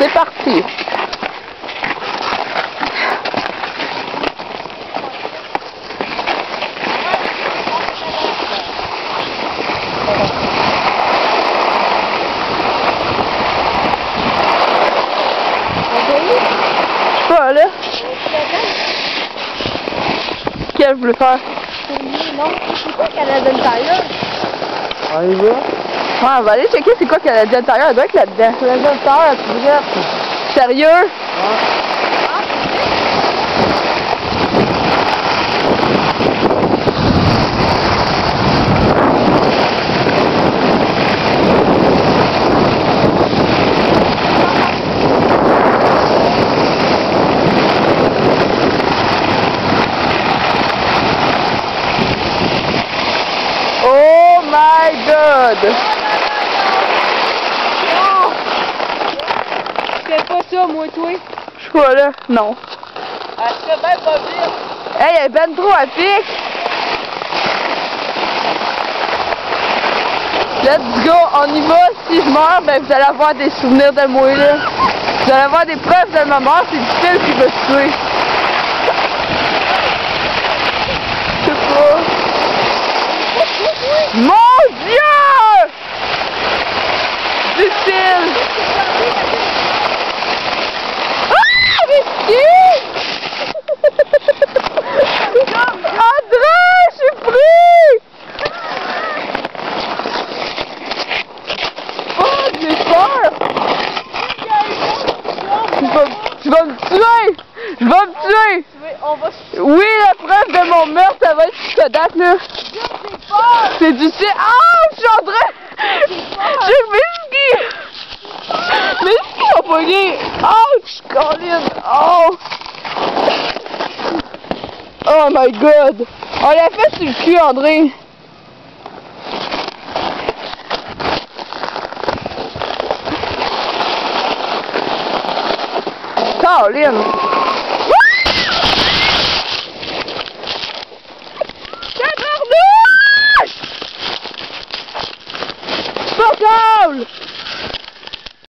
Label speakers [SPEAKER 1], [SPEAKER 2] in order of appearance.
[SPEAKER 1] c'est parti. Je sais pas, là. Qu'elle voulait faire?
[SPEAKER 2] Non, c'est quoi Canadian Tire?
[SPEAKER 1] On y va? Ouais, on va aller checker c'est quoi Canadian Tire, elle doit être là-dedans. Canadian Tire, tu dirais? Sérieux? Ouais. Oh my god!
[SPEAKER 2] Non! Je fais pas ça, moi, toi.
[SPEAKER 1] Je suis pas là, non.
[SPEAKER 2] Elle se fait bien pas vite.
[SPEAKER 1] Hey, elle est ben trop à pic! Let's go, on y va. Si je meurs, ben vous allez avoir des souvenirs de moi là. Vous allez avoir des preuves de ma mort, c'est du fil qui va se tuer. Je sais pas. Mon Dieu! Du fil! Ah! Risqué! André, je suis pris! Oh, j'ai peur! Tu vas me tuer! Je vais me tuer!
[SPEAKER 2] On va
[SPEAKER 1] Oui, la preuve de mon meurtre, ça va être cette date là. C'est du ciel. Ah, je suis en train. J'ai mes skis ont pogné. Oh, je colline. Oh. Oh my god. On l'a fait sur le cul, André. Colline.